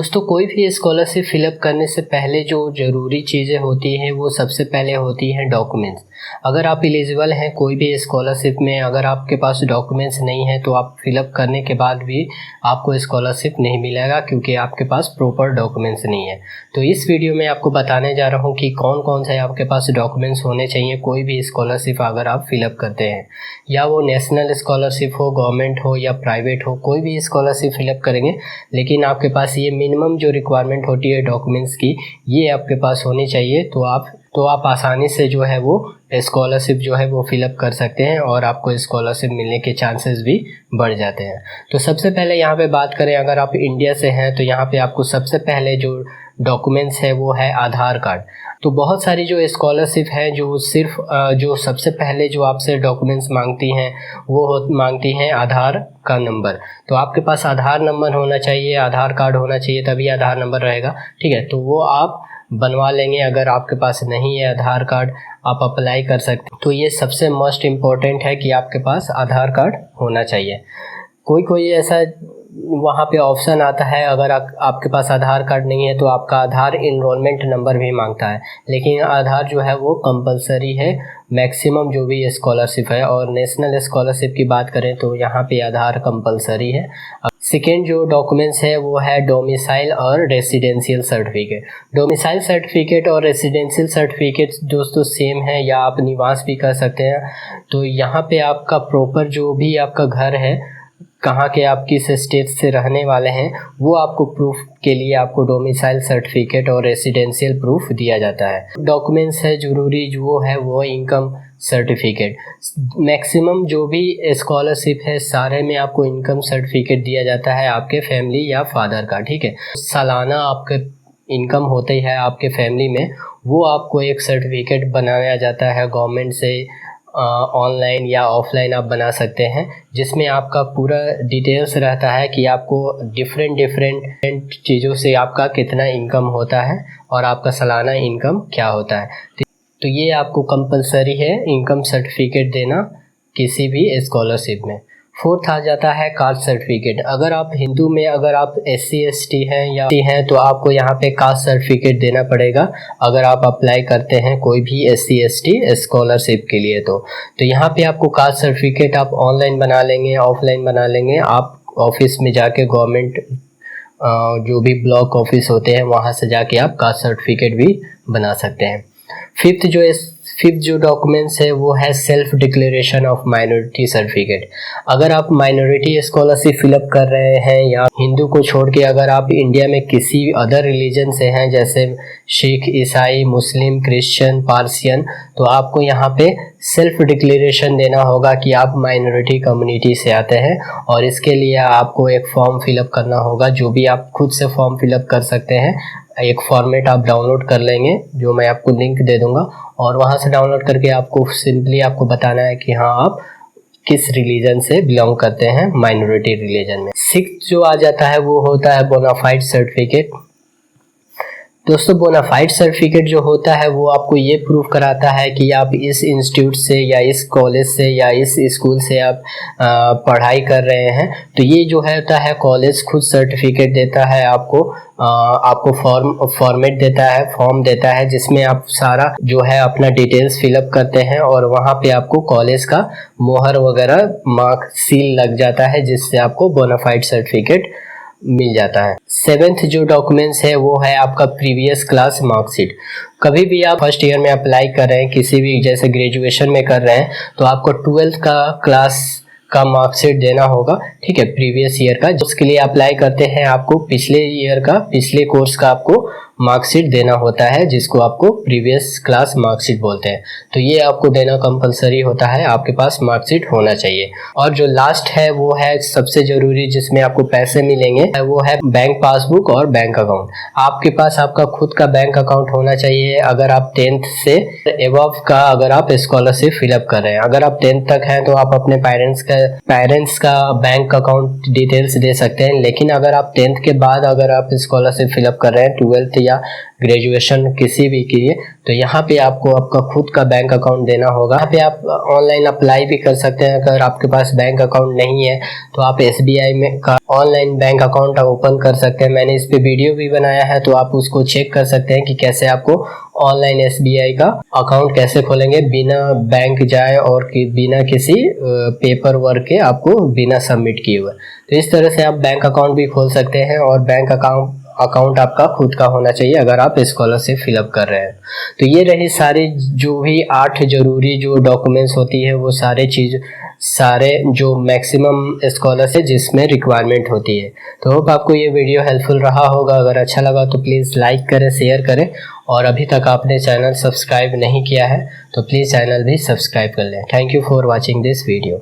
दोस्तों, कोई भी स्कॉलरशिप फिलअप करने से पहले जो ज़रूरी चीज़ें होती हैं वो सबसे पहले होती हैं डॉक्यूमेंट्स। अगर आप एलिजिबल हैं कोई भी स्कॉलरशिप में, अगर आपके पास डॉक्यूमेंट्स नहीं हैं तो आप फिलअप करने के बाद भी आपको स्कॉलरशिप नहीं मिलेगा, क्योंकि आपके पास प्रॉपर डॉक्यूमेंट्स नहीं है। तो इस वीडियो में आपको बताने जा रहा हूँ कि कौन कौन से आपके पास डॉक्यूमेंट्स होने चाहिए कोई भी स्कॉलरशिप अगर आप फिलअप करते हैं, या वो नेशनल स्कॉलरशिप हो, गवर्नमेंट हो या प्राइवेट हो, कोई भी स्कॉलरशिप फिलअप करेंगे लेकिन आपके पास ये मिनिमम जो रिक्वायरमेंट होती है डॉक्यूमेंट्स की, ये आपके पास होनी चाहिए। तो आप आसानी से जो है वो स्कॉलरशिप जो है वो फिलअप कर सकते हैं और आपको स्कॉलरशिप मिलने के चांसेस भी बढ़ जाते हैं। तो सबसे पहले यहाँ पे बात करें, अगर आप इंडिया से हैं तो यहाँ पे आपको सबसे पहले जो डॉक्यूमेंट्स है वो है आधार कार्ड। तो बहुत सारी जो स्कॉलरशिप हैं जो सिर्फ जो सबसे पहले जो आपसे डॉक्यूमेंट्स मांगती हैं वो मांगती हैं आधार का नंबर। तो आपके पास आधार नंबर होना चाहिए, आधार कार्ड होना चाहिए, तभी आधार नंबर रहेगा। ठीक है, तो वो आप बनवा लेंगे। अगर आपके पास नहीं है आधार कार्ड, आप अप्लाई कर सकते हैं। तो ये सबसे मोस्ट इम्पॉर्टेंट है कि आपके पास आधार कार्ड होना चाहिए। कोई ऐसा वहाँ पे ऑप्शन आता है, अगर आपके पास आधार कार्ड नहीं है तो आपका आधार इनरोलमेंट नंबर भी मांगता है, लेकिन आधार जो है वो कंपलसरी है मैक्सिमम जो भी स्कॉलरशिप है। और नेशनल स्कॉलरशिप की बात करें तो यहाँ पे आधार कंपलसरी है। सेकेंड जो डॉक्यूमेंट्स है वो है डोमिसाइल और रेसिडेंशियल सर्टिफिकेट। डोमिसाइल सर्टिफिकेट और रेसिडेंशियल सर्टिफिकेट दोस्तों सेम है, या आप निवास भी कर सकते हैं। तो यहाँ पे आपका प्रॉपर जो भी आपका घर है, कहाँ के आप किस स्टेट से रहने वाले हैं, वो आपको प्रूफ के लिए आपको डोमिसाइल सर्टिफिकेट और रेसिडेंशियल प्रूफ दिया जाता है। डॉक्यूमेंट्स है ज़रूरी जो है वो इनकम सर्टिफिकेट। मैक्सिमम जो भी स्कॉलरशिप है सारे में आपको इनकम सर्टिफिकेट दिया जाता है आपके फैमिली या फादर का। ठीक है, सालाना आपके इनकम होती है आपके फैमिली में, वो आपको एक सर्टिफिकेट बनाया जाता है गवर्नमेंट से। ऑनलाइन या ऑफलाइन आप बना सकते हैं, जिसमें आपका पूरा डिटेल्स रहता है कि आपको डिफरेंट चीज़ों से आपका कितना इनकम होता है और आपका सालाना इनकम क्या होता है। तो ये आपको कंपलसरी है इनकम सर्टिफिकेट देना किसी भी स्कॉलरशिप में। फोर्थ आ जाता है कास्ट सर्टिफिकेट। अगर आप हिंदू में अगर आप SC ST हैं तो आपको यहाँ पे कास्ट सर्टिफिकेट देना पड़ेगा अगर आप अप्लाई करते हैं कोई भी SC ST स्कॉलरशिप के लिए। तो यहाँ पे आपको कास्ट सर्टिफिकेट आप ऑनलाइन बना लेंगे, ऑफलाइन बना लेंगे। आप ऑफिस में जाके गवर्नमेंट जो भी ब्लॉक ऑफिस होते हैं वहाँ से जाके आप कास्ट सर्टिफिकेट भी बना सकते हैं। फिफ्थ जो डॉक्यूमेंट्स है वो है self declaration of minority certificate. अगर आप माइनॉरिटी स्कॉलरशिप फिलअप कर रहे हैं या हिंदू को छोड़ के अगर आप इंडिया में किसी अदर रिलीजन से हैं, जैसे सिख, ईसाई, मुस्लिम, क्रिश्चियन, पारसियन, तो आपको यहाँ पे सेल्फ डिक्लेरेशन देना होगा कि आप माइनॉरिटी कम्युनिटी से आते हैं। और इसके लिए आपको एक फॉर्म फिलअप करना होगा, जो भी आप खुद से फॉर्म फिलअप कर सकते हैं। एक फॉर्मेट आप डाउनलोड कर लेंगे, जो मैं आपको लिंक दे दूंगा, और वहां से डाउनलोड करके आपको सिंपली आपको बताना है कि हाँ आप किस रिलीजन से बिलोंग करते हैं, माइनॉरिटी रिलीजन में। सिक्स्थ जो आ जाता है वो होता है बोनाफाइड सर्टिफिकेट। दोस्तों, बोनाफाइड सर्टिफिकेट जो होता है वो आपको ये प्रूफ कराता है कि आप इस इंस्टीट्यूट से या इस कॉलेज से या इस स्कूल से आप पढ़ाई कर रहे हैं। तो ये जो है होता है कॉलेज खुद सर्टिफिकेट देता है आपको फॉर्मेट देता है, फॉर्म देता है, जिसमें आप सारा जो है अपना डिटेल्स फिलअप करते हैं और वहाँ पे आपको कॉलेज का मोहर वगैरह मार्क सील लग जाता है, जिससे आपको बोनाफाइड सर्टिफिकेट मिल जाता है। सेवेंथ जो डॉक्यूमेंट्स है वो है आपका प्रीवियस क्लास मार्कशीट। कभी भी आप फर्स्ट ईयर में अप्लाई कर रहे हैं, किसी भी जैसे ग्रेजुएशन में कर रहे हैं, तो आपको 12th का क्लास का मार्कशीट देना होगा। ठीक है, प्रीवियस ईयर का। जिसके लिए अप्लाई करते हैं आपको पिछले कोर्स का आपको मार्कशीट देना होता है, जिसको आपको प्रीवियस क्लास मार्कशीट बोलते हैं। तो ये आपको देना कंपलसरी होता है, आपके पास मार्कशीट होना चाहिए। और जो लास्ट है वो है सबसे जरूरी, जिसमें आपको पैसे मिलेंगे, वो है बैंक पासबुक और बैंक अकाउंट। आपके पास आपका खुद का बैंक अकाउंट होना चाहिए अगर आप 10th से एबव का अगर आप स्कॉलरशिप फिलअप कर रहे हैं। अगर आप 10th तक हैं तो आप अपने पेरेंट्स का बैंक अकाउंट डिटेल्स दे सकते हैं, लेकिन अगर आप 10th के बाद अगर आप स्कॉलरशिप फिलअप कर रहे हैं 12th या ग्रेजुएशन किसी भी किए, तो यहाँ पे आपको आपका खुद का बैंक अकाउंट देना होगा। यहाँ पे आप ऑनलाइन अप्लाई भी कर सकते हैं। अगर आपके पास बैंक अकाउंट नहीं है तो आप SBI में का ऑनलाइन बैंक अकाउंट ओपन कर सकते हैं। मैंने इस पे वीडियो भी बनाया है, तो आप उसको चेक कर सकते हैं कि कैसे आपको ऑनलाइन SBI का अकाउंट कैसे खोलेंगे बिना बैंक जाए और बिना किसी पेपर वर्क के, आपको बिना सबमिट किए हुए। तो इस तरह से आप बैंक अकाउंट भी खोल सकते हैं, और बैंक अकाउंट आपका खुद का होना चाहिए अगर आप स्कॉलरशिप फिलअप कर रहे हैं। तो ये रही सारी जो भी 8 जरूरी जो डॉक्यूमेंट्स होती है, वो सारे जो मैक्सिमम स्कॉलरशिप जिसमें रिक्वायरमेंट होती है। तो होप आपको ये वीडियो हेल्पफुल रहा होगा। अगर अच्छा लगा तो प्लीज़ लाइक करें, शेयर करें, और अभी तक आपने चैनल सब्सक्राइब नहीं किया है तो प्लीज़ चैनल भी सब्सक्राइब कर लें। Thank you for watching this video.